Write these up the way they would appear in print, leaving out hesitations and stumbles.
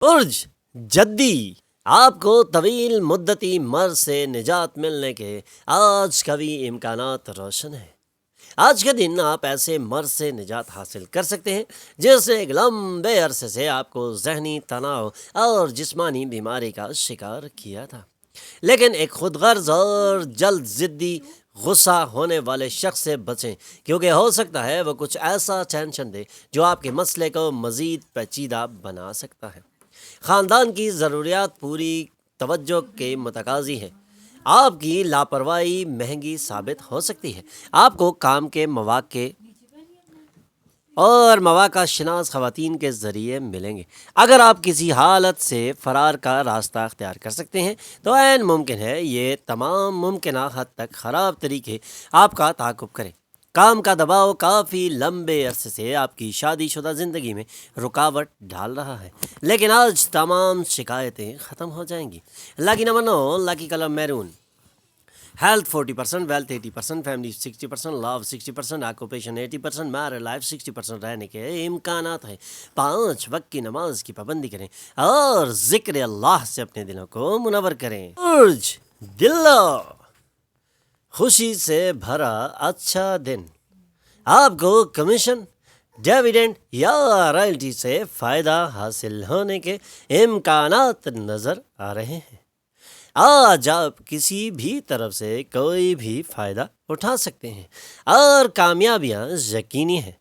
برج جدی، آپ کو طویل مدتی مرض سے نجات ملنے کے آج کا بھی امکانات روشن ہیں۔ آج کے دن آپ ایسے مرض سے نجات حاصل کر سکتے ہیں جس نے ایک لمبے عرصے سے آپ کو ذہنی تناؤ اور جسمانی بیماری کا شکار کیا تھا۔ لیکن ایک خود غرض اور جلد ضدی غصہ ہونے والے شخص سے بچیں، کیونکہ ہو سکتا ہے وہ کچھ ایسا ٹینشن دے جو آپ کے مسئلے کو مزید پیچیدہ بنا سکتا ہے۔ خاندان کی ضروریات پوری توجہ کے متقاضی ہے۔ آپ کی لاپرواہی مہنگی ثابت ہو سکتی ہے۔ آپ کو کام کے مواقع اور مواقع شناس خواتین کے ذریعے ملیں گے۔ اگر آپ کسی حالت سے فرار کا راستہ اختیار کر سکتے ہیں تو عین ممکن ہے یہ تمام ممکنہ حد تک خراب طریقے آپ کا تعاقب کریں۔ کام کا دباؤ کافی لمبے عرصے سے آپ کی شادی شدہ زندگی میں رکاوٹ ڈال رہا ہے، لیکن آج تمام شکایتیں ختم ہو جائیں گی۔ Lucky number 9، lucky colour maroon. Health 40%، wealth 80%، family 60%، love 60%، occupation 80%، married life 60% رہنے کے امکانات ہیں۔ 5 وقت کی نماز کی پابندی کریں اور ذکر اللہ سے اپنے دلوں کو منور کریں۔ برج دلو، خوشی سے بھرا اچھا دن۔ آپ کو کمیشن، ڈیویڈنڈ یا رائلٹی سے فائدہ حاصل ہونے کے امکانات نظر آ رہے ہیں۔ آج آپ کسی بھی طرف سے کوئی بھی فائدہ اٹھا سکتے ہیں اور کامیابیاں یقینی ہیں۔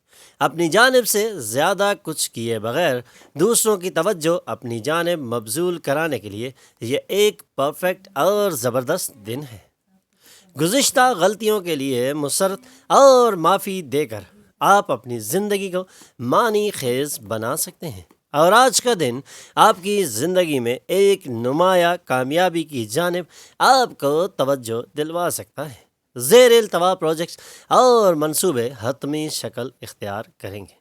اپنی جانب سے زیادہ کچھ کیے بغیر دوسروں کی توجہ اپنی جانب مبذول کرانے کے لیے یہ ایک پرفیکٹ اور زبردست دن ہے۔ گزشتہ غلطیوں کے لیے مسرت اور معافی دے کر آپ اپنی زندگی کو معنی خیز بنا سکتے ہیں، اور آج کا دن آپ کی زندگی میں ایک نمایاں کامیابی کی جانب آپ کو توجہ دلوا سکتا ہے۔ زیر التوا پروجیکٹس اور منصوبے حتمی شکل اختیار کریں گے۔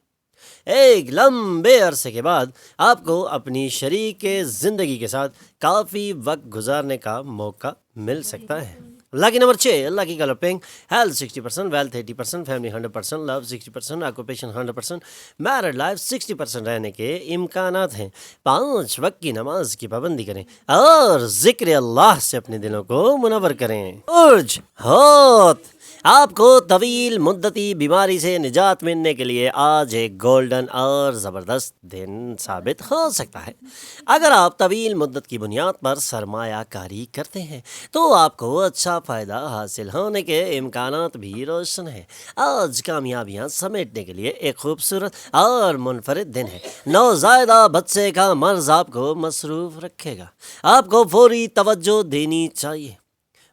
ایک لمبے عرصے کے بعد آپ کو اپنی شریک زندگی کے ساتھ کافی وقت گزارنے کا موقع مل سکتا ہے۔ Lucky number 6، lucky colour pink. Health 60%، wealth 80%، family 100%، love 60%، occupation 100%، married life 60% رہنے کے امکانات ہیں۔ 5 وقت کی نماز کی پابندی کریں اور ذکر اللہ سے اپنے دلوں کو منور کریں۔ برج ہوت، آپ کو طویل مدتی بیماری سے نجات ملنے کے لیے آج ایک گولڈن اور زبردست دن ثابت ہو سکتا ہے۔ اگر آپ طویل مدت کی بنیاد پر سرمایہ کاری کرتے ہیں تو آپ کو اچھا فائدہ حاصل ہونے کے امکانات بھی روشن ہیں۔ آج کامیابیاں سمیٹنے کے لیے ایک خوبصورت اور منفرد دن ہے۔ نوزائیدہ بچے کا مرض آپ کو مصروف رکھے گا۔ آپ کو فوری توجہ دینی چاہیے۔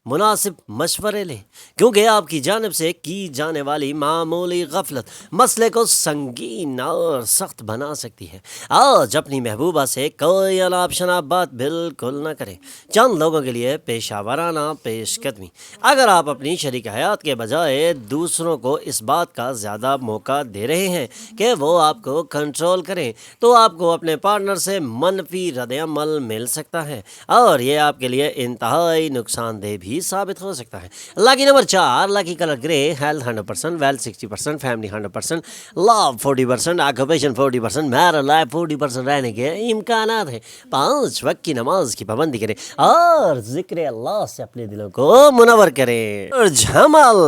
مناسب مشورے لیں، کیونکہ آپ کی جانب سے کی جانے والی معمولی غفلت مسئلے کو سنگین اور سخت بنا سکتی ہے۔ آج اپنی محبوبہ سے کوئی اناپ شناپ بات بالکل نہ کریں۔ چند لوگوں کے لیے پیشہ ورانہ پیش قدمی۔ اگر آپ اپنی شریک حیات کے بجائے دوسروں کو اس بات کا زیادہ موقع دے رہے ہیں کہ وہ آپ کو کنٹرول کریں تو آپ کو اپنے پارٹنر سے منفی رد عمل مل سکتا ہے، اور یہ آپ کے لیے انتہائی نقصان دہ بھی ثابت ہو سکتا ہے۔ لاکی نمبر 4، لاکی کلر گرے۔ Health 100%، wealth 60%، family 100%، love 40%، occupation 40%، married life 40% رہنے کے امکانات ہیں۔ 5 وقت کی نماز کی پابندی کریں اور ذکر اللہ سے اپنے دلوں کو منور کریں۔ برج حمل،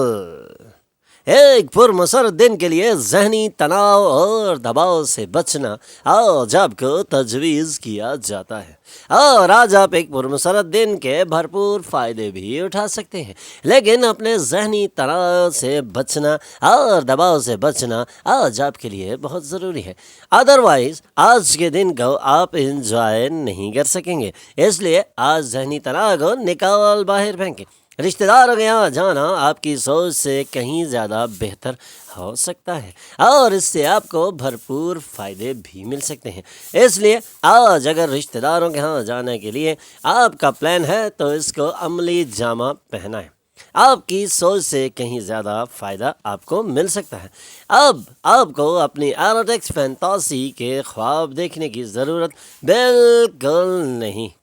ایک پرمسرت دن کے لیے ذہنی تناؤ اور دباؤ سے بچنا آج آپ کو تجویز کیا جاتا ہے، اور آج آپ ایک پرمسرت دن کے بھرپور فائدے بھی اٹھا سکتے ہیں، لیکن اپنے ذہنی تناؤ سے بچنا اور دباؤ سے بچنا آج آپ کے لیے بہت ضروری ہے۔ ادروائز آج کے دن کو آپ انجوائے نہیں کر سکیں گے، اس لیے آج ذہنی تناؤ کو نکال باہر پھینکیں۔ رشتہ داروں کے یہاں جانا آپ کی سوچ سے کہیں زیادہ بہتر ہو سکتا ہے، اور اس سے آپ کو بھرپور فائدے بھی مل سکتے ہیں۔ اس لیے آج اگر رشتہ داروں کے یہاں جانے کے لیے آپ کا پلان ہے تو اس کو عملی جامہ پہنائیں۔ آپ کی سوچ سے کہیں زیادہ فائدہ آپ کو مل سکتا ہے۔ اب آپ کو اپنی ایروٹکس فینٹاسی کے خواب دیکھنے کی ضرورت بالکل نہیں۔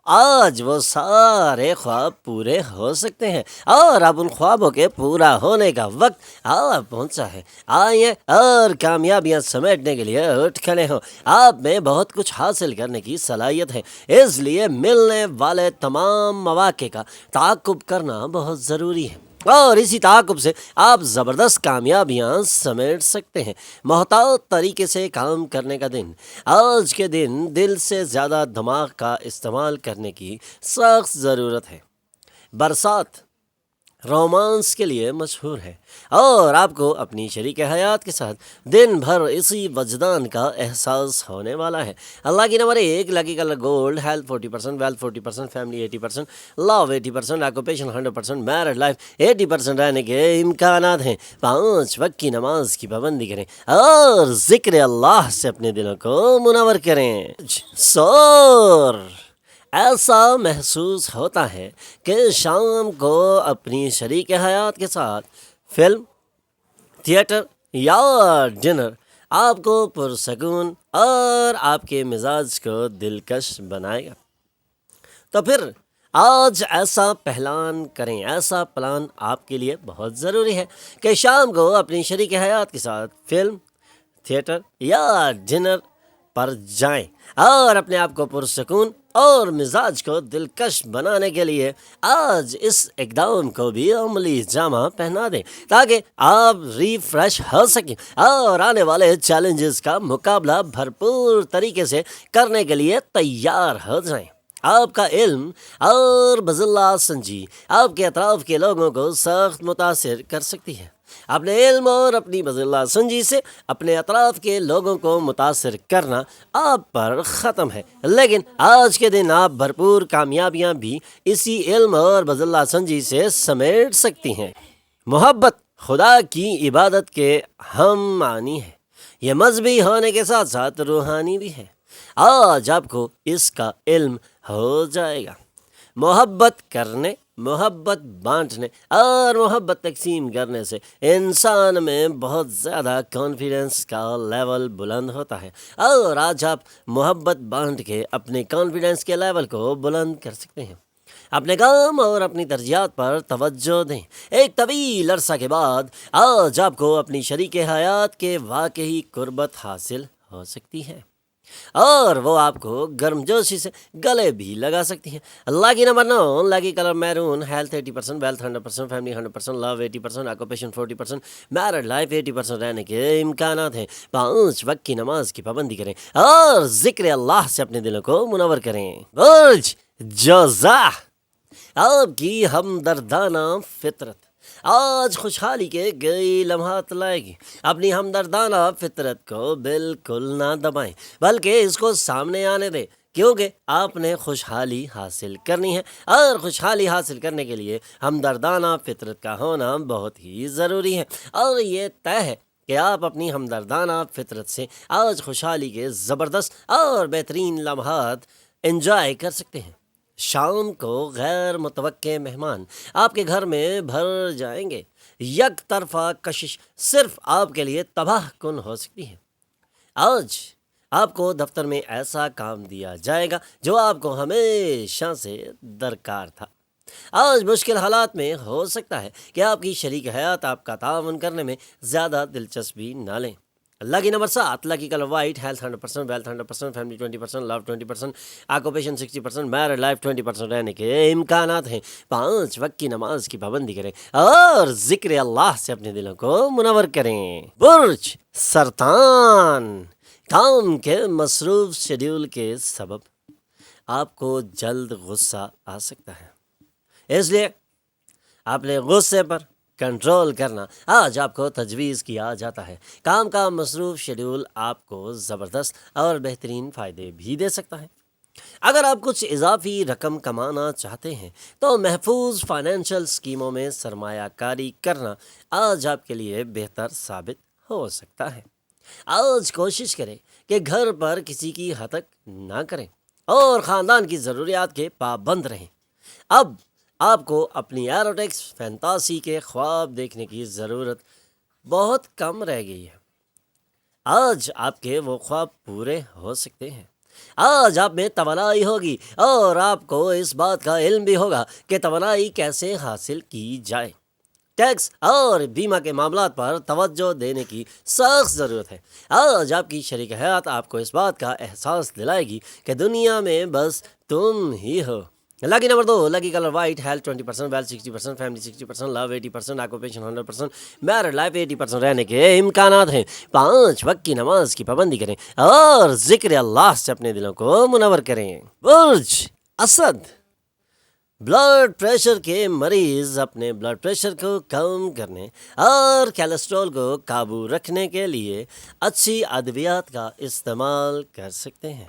آج وہ سارے خواب پورے ہو سکتے ہیں اور اب ان خوابوں کے پورا ہونے کا وقت پہنچا ہے۔ آئیے اور کامیابیاں سمیٹنے کے لیے اٹھ کھڑے ہوں۔ آپ میں بہت کچھ حاصل کرنے کی صلاحیت ہے، اس لیے ملنے والے تمام مواقع کا تعاقب کرنا بہت ضروری ہے، اور اسی تعاقب سے آپ زبردست کامیابیاں سمیٹ سکتے ہیں۔ محتاط طریقے سے کام کرنے کا دن۔ آج کے دن دل سے زیادہ دماغ کا استعمال کرنے کی سخت ضرورت ہے۔ برسات رومانس کے لیے مشہور ہے، اور آپ کو اپنی شریک حیات کے ساتھ دن بھر اسی وجدان کا احساس ہونے والا ہے۔ Lucky number 1 lucky colour gold, health 40%، wealth 40%، family 80%، love 80%، occupation 100%، married life 80% رہنے کے امکانات ہیں۔ 5 وقت کی نماز کی پابندی کریں اور ذکر اللہ سے اپنے دلوں کو منور کریں۔ سور ایسا محسوس ہوتا ہے کہ شام کو اپنی شریک حیات کے ساتھ فلم، تھیٹر یا ڈنر آپ کو پرسکون اور آپ کے مزاج کو دلکش بنائے گا۔ تو پھر آج ایسا پلان کریں، ایسا پلان آپ کے لیے بہت ضروری ہے کہ شام کو اپنی شریک حیات کے ساتھ فلم، تھیٹر یا ڈنر پر جائیں اور اپنے آپ کو پرسکون اور مزاج کو دلکش بنانے کے لیے آج اس اقدام کو بھی عملی جامہ پہنا دیں، تاکہ آپ ریفریش ہو سکیں اور آنے والے چیلنجز کا مقابلہ بھرپور طریقے سے کرنے کے لیے تیار ہو جائیں۔ آپ کا علم اور بذلہ سنجی آپ کے اطراف کے لوگوں کو سخت متاثر کر سکتی ہے۔ اپنے علم اور اپنی بذلہ سنجی سے اپنے اطراف کے لوگوں کو متاثر کرنا آپ پر ختم ہے، لیکن آج کے دن آپ بھرپور کامیابیاں بھی اسی علم اور بذلہ سنجی سے سمیٹ سکتی ہیں۔ محبت خدا کی عبادت کے ہم معنی ہے، یہ مذہبی ہونے کے ساتھ ساتھ روحانی بھی ہے۔ آج آپ کو اس کا علم ہو جائے گا۔ محبت کرنے، محبت بانٹنے اور محبت تقسیم کرنے سے انسان میں بہت زیادہ کانفیڈنس کا لیول بلند ہوتا ہے، اور آج آپ محبت بانٹ کے اپنے کانفیڈنس کے لیول کو بلند کر سکتے ہیں۔ اپنے کام اور اپنی ترجیحات پر توجہ دیں۔ ایک طویل عرصہ کے بعد آج آپ کو اپنی شریک حیات کے واقعی قربت حاصل ہو سکتی ہے، اور وہ آپ کو گرم جوشی سے گلے بھی لگا سکتی ہیں۔ Lucky number 9 lucky colour maroon, health 80%، wealth 100%، family 100%، love 80%، occupation 40%، married life 80% رہنے کے امکانات ہیں۔ 5 وقت کی نماز کی پابندی کریں اور ذکر اللہ سے اپنے دلوں کو منور کریں۔ برج جوزا آپ کی ہمدردانہ فطرت آج خوشحالی کے کئی لمحات لائے گی۔ اپنی ہمدردانہ فطرت کو بالکل نہ دبائیں، بلکہ اس کو سامنے آنے دیں، کیونکہ آپ نے خوشحالی حاصل کرنی ہے، اور خوشحالی حاصل کرنے کے لیے ہمدردانہ فطرت کا ہونا بہت ہی ضروری ہے، اور یہ طے ہے کہ آپ اپنی ہمدردانہ فطرت سے آج خوشحالی کے زبردست اور بہترین لمحات انجوائے کر سکتے ہیں۔ شام کو غیر متوقع مہمان آپ کے گھر میں بھر جائیں گے۔ یک طرفہ کشش صرف آپ کے لیے تباہ کن ہو سکتی ہے۔ آج آپ کو دفتر میں ایسا کام دیا جائے گا جو آپ کو ہمیشہ سے درکار تھا۔ آج مشکل حالات میں ہو سکتا ہے کہ آپ کی شریک حیات آپ کا تعاون کرنے میں زیادہ دلچسپی نہ لیں۔ Lucky number 7 lucky colour white, health 100%، wealth 100%، family 20%، love 20%، occupation 60%، married life 20% رہنے کے امکانات ہیں۔ 5 وقت کی نماز کی پابندی کریں اور ذکر اللہ سے اپنے دلوں کو منور کریں۔ برج سرطان کام کے مصروف شیڈیول کے سبب آپ کو جلد غصہ آ سکتا ہے، اس لیے اپنے غصے پر کنٹرول کرنا آج آپ کو تجویز کیا جاتا ہے۔ کام کا مصروف شیڈیول آپ کو زبردست اور بہترین فائدے بھی دے سکتا ہے۔ اگر آپ کچھ اضافی رقم کمانا چاہتے ہیں تو محفوظ فائنینشیل اسکیموں میں سرمایہ کاری کرنا آج آپ کے لیے بہتر ثابت ہو سکتا ہے۔ آج کوشش کریں کہ گھر پر کسی کی ہتک نہ کریں اور خاندان کی ضروریات کے پابند رہیں۔ اب آپ کو اپنی ایروٹیکس فینتاسی کے خواب دیکھنے کی ضرورت بہت کم رہ گئی ہے۔ آج آپ کے وہ خواب پورے ہو سکتے ہیں۔ آج آپ میں توانائی ہوگی اور آپ کو اس بات کا علم بھی ہوگا کہ توانائی کیسے حاصل کی جائے۔ ٹیکس اور بیمہ کے معاملات پر توجہ دینے کی سخت ضرورت ہے۔ آج آپ کی شریک حیات آپ کو اس بات کا احساس دلائے گی کہ دنیا میں بس تم ہی ہو۔ Lucky number 2، lucky colour white, health 20%، wealth 60%، family 60%، love 80%، occupation 100%، married life 80% رہنے کے امکانات ہیں۔ 5 وقت کی نماز کی پابندی کریں اور ذکر اللہ سے اپنے دلوں کو منور کریں۔ برج اسد، بلڈ پریشر کے مریض اپنے بلڈ پریشر کو کم کرنے اور کیلسٹرول کو قابو رکھنے کے لیے اچھی ادویات کا استعمال کر سکتے ہیں۔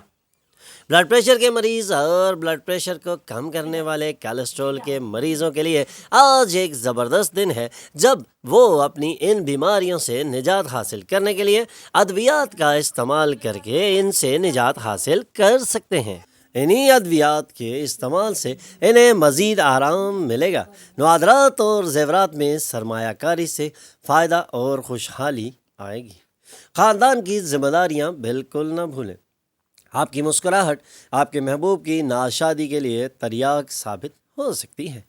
بلڈ پریشر کے مریض اور بلڈ پریشر کو کم کرنے والے کیلسٹرول کے مریضوں کے لیے آج ایک زبردست دن ہے جب وہ اپنی ان بیماریوں سے نجات حاصل کرنے کے لیے ادویات کا استعمال کر کے ان سے نجات حاصل کر سکتے ہیں۔ انہی ادویات کے استعمال سے انہیں مزید آرام ملے گا۔ نوادرات اور زیورات میں سرمایہ کاری سے فائدہ اور خوشحالی آئے گی۔ خاندان کی ذمہ داریاں بالکل نہ بھولیں۔ آپ کی مسکراہٹ آپ کے محبوب کی ناشادی کے لیے تریاق ثابت ہو سکتی ہے۔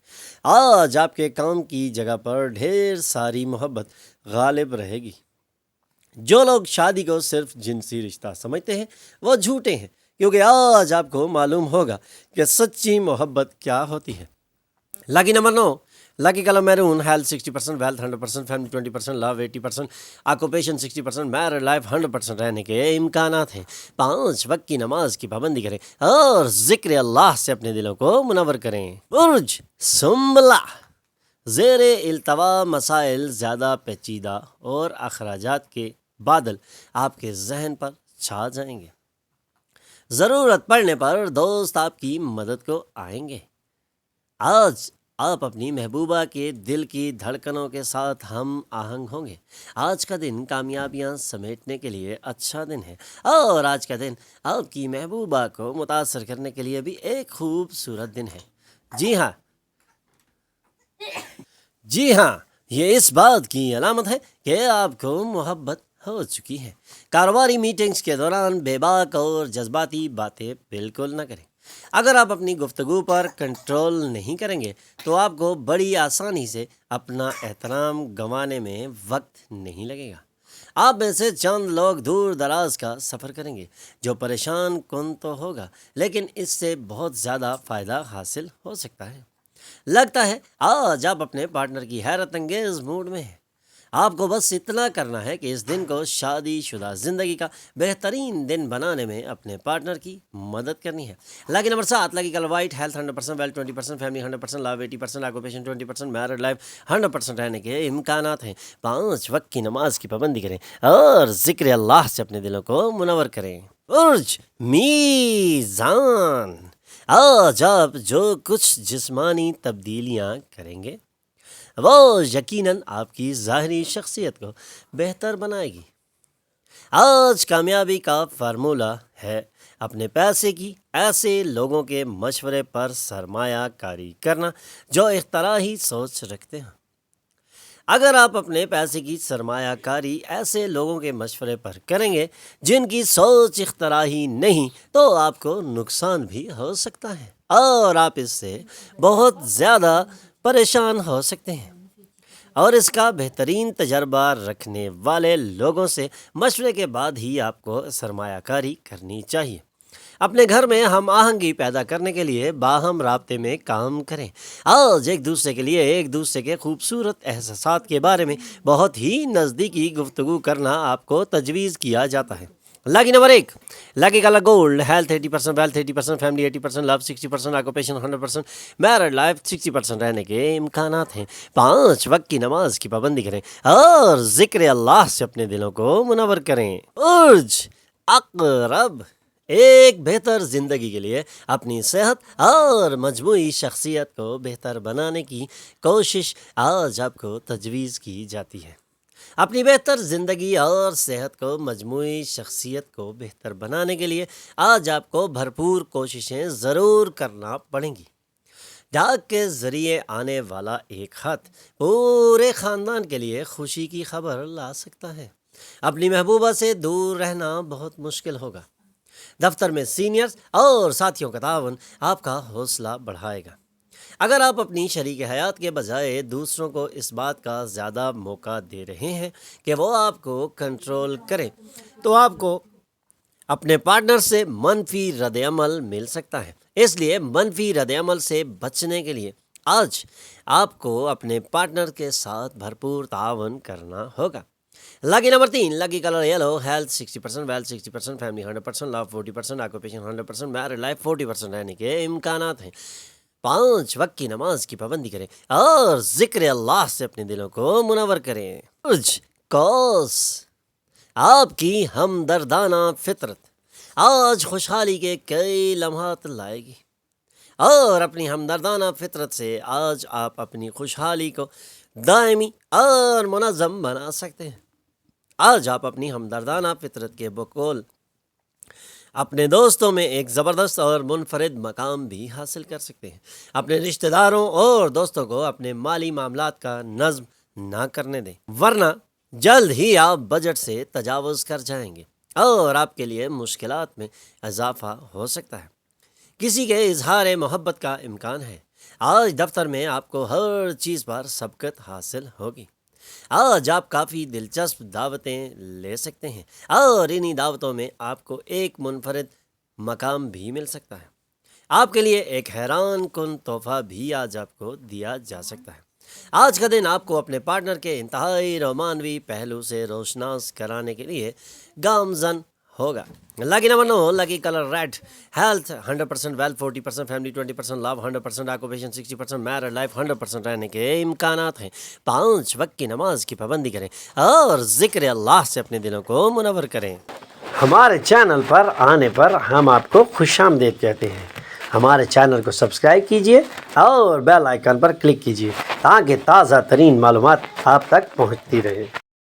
آج آپ کے کام کی جگہ پر ڈھیر ساری محبت غالب رہے گی۔ جو لوگ شادی کو صرف جنسی رشتہ سمجھتے ہیں وہ جھوٹے ہیں، کیونکہ آج آپ کو معلوم ہوگا کہ سچی محبت کیا ہوتی ہے۔ Lucky number 9، lucky colour maroon, health 60%، wealth 100%، family 20%، love 80%، occupation 60%، married life 100% رہنے کے امکانات ہیں۔ 5 وقت کی نماز کی پابندی کریں اور ذکر اللہ سے اپنے دلوں کو منور کریں۔ برج سنبلہ، زیر التوا مسائل زیادہ پیچیدہ اور اخراجات کے بادل آپ کے ذہن پر چھا جائیں گے۔ ضرورت پڑنے پر دوست آپ کی مدد کو آئیں گے۔ آج آپ اپنی محبوبہ کے دل کی دھڑکنوں کے ساتھ ہم آہنگ ہوں گے۔ آج کا دن کامیابیاں سمیٹنے کے لیے اچھا دن ہے اور آج کا دن آپ کی محبوبہ کو متاثر کرنے کے لیے بھی ایک خوبصورت دن ہے۔ جی ہاں، یہ اس بات کی علامت ہے کہ آپ کو محبت ہو چکی ہے۔ کاروباری میٹنگز کے دوران بے باک اور جذباتی باتیں بالکل نہ کریں۔ اگر آپ اپنی گفتگو پر کنٹرول نہیں کریں گے تو آپ کو بڑی آسانی سے اپنا احترام گنوانے میں وقت نہیں لگے گا۔ آپ میں سے چند لوگ دور دراز کا سفر کریں گے جو پریشان کن تو ہوگا، لیکن اس سے بہت زیادہ فائدہ حاصل ہو سکتا ہے۔ لگتا ہے آج آپ اپنے پارٹنر کی حیرت انگیز موڈ میں ہیں۔ آپ کو بس اتنا کرنا ہے کہ اس دن کو شادی شدہ زندگی کا بہترین دن بنانے میں اپنے پارٹنر کی مدد کرنی ہے۔ Lucky number 7، lucky colour white, health 100%، wealth 20%، family 100%، love 80%، occupation 20%، married life 100% رہنے کے امکانات ہیں۔ 5 وقت کی نماز کی پابندی کریں اور ذکر اللہ سے اپنے دلوں کو منور کریں۔ برج میزان، آج آپ جو کچھ جسمانی تبدیلیاں کریں گے وہ یقیناً آپ کی ظاہری شخصیت کو بہتر بنائے گی۔ آج کامیابی کا فارمولہ ہے اپنے پیسے کی ایسے لوگوں کے مشورے پر سرمایہ کاری کرنا جو اختراعی سوچ رکھتے ہیں۔ اگر آپ اپنے پیسے کی سرمایہ کاری ایسے لوگوں کے مشورے پر کریں گے جن کی سوچ اختراعی نہیں تو آپ کو نقصان بھی ہو سکتا ہے اور آپ اس سے بہت زیادہ پریشان ہو سکتے ہیں، اور اس کا بہترین تجربہ رکھنے والے لوگوں سے مشورے کے بعد ہی آپ کو سرمایہ کاری کرنی چاہیے۔ اپنے گھر میں ہم آہنگی پیدا کرنے کے لیے باہم رابطے میں کام کریں۔ آج ایک دوسرے کے لیے ایک دوسرے کے خوبصورت احساسات کے بارے میں بہت ہی نزدیکی گفتگو کرنا آپ کو تجویز کیا جاتا ہے۔ Lucky number 1، lucky colour gold, health 80%، wealth 80%، family 80%، love 60%، occupation 100%، married life 60% رہنے کے امکانات ہیں۔ 5 وقت کی نماز کی پابندی کریں اور ذکر اللہ سے اپنے دلوں کو منور کریں۔ برج عقرب، ایک بہتر زندگی کے لیے اپنی صحت اور مجموعی شخصیت کو بہتر بنانے کی کوشش آج آپ کو تجویز کی جاتی ہے۔ اپنی بہتر زندگی اور صحت کو مجموعی شخصیت کو بہتر بنانے کے لیے آج آپ کو بھرپور کوششیں ضرور کرنا پڑیں گی۔ ڈاک کے ذریعے آنے والا ایک خط پورے خاندان کے لیے خوشی کی خبر لا سکتا ہے۔ اپنی محبوبہ سے دور رہنا بہت مشکل ہوگا۔ دفتر میں سینئرز اور ساتھیوں کا تعاون آپ کا حوصلہ بڑھائے گا۔ اگر آپ اپنی شریک حیات کے بجائے دوسروں کو اس بات کا زیادہ موقع دے رہے ہیں کہ وہ آپ کو کنٹرول کریں، تو آپ کو اپنے پارٹنر سے منفی رد عمل مل سکتا ہے۔ اس لیے منفی رد عمل سے بچنے کے لیے آج آپ کو اپنے پارٹنر کے ساتھ بھرپور تعاون کرنا ہوگا۔ Lucky number 3، lucky colour yellow, health 60%، wealth 60%، family 100%، love 40%، occupation 100%، married life 40% رہنے کے امکانات ہیں۔ 5 وقت کی نماز کی پابندی کریں اور ذکر اللہ سے اپنے دلوں کو منور کریں۔ کوس، آپ کی ہمدردانہ فطرت آج خوشحالی کے کئی لمحات لائے گی، اور اپنی ہمدردانہ فطرت سے آج آپ اپنی خوشحالی کو دائمی اور منظم بنا سکتے ہیں۔ آج آپ اپنی ہمدردانہ فطرت کے بقول اپنے دوستوں میں ایک زبردست اور منفرد مقام بھی حاصل کر سکتے ہیں۔ اپنے رشتہ داروں اور دوستوں کو اپنے مالی معاملات کا نظم نہ کرنے دیں، ورنہ جلد ہی آپ بجٹ سے تجاوز کر جائیں گے اور آپ کے لیے مشکلات میں اضافہ ہو سکتا ہے۔ کسی کے اظہار محبت کا امکان ہے۔ آج دفتر میں آپ کو ہر چیز پر سبقت حاصل ہوگی۔ آج آپ کافی دلچسپ دعوتیں لے سکتے ہیں اور انہی دعوتوں میں آپ کو ایک منفرد مقام بھی مل سکتا ہے۔ آپ کے لیے ایک حیران کن تحفہ بھی آج آپ کو دیا جا سکتا ہے۔ آج کا دن آپ کو اپنے پارٹنر کے انتہائی رومانوی پہلو سے روشناس کرانے کے لیے گامزن ہوگا۔ Lucky number 9، lucky colour red, health 100%، wealth 40%، family 20%، love 100%، occupation 60%، married life 100% رہنے کے امکانات ہیں۔ 5 وقت کی نماز کی پابندی کریں اور ذکر اللہ سے اپنے دلوں کو منور کریں۔ ہمارے چینل پر آنے پر ہم آپ کو خوش آمدید کہتے ہیں۔ ہمارے چینل کو سبسکرائب کیجیے اور بیل آئیکن پر کلک کیجیے تاکہ تازہ ترین معلومات آپ تک پہنچتی رہے۔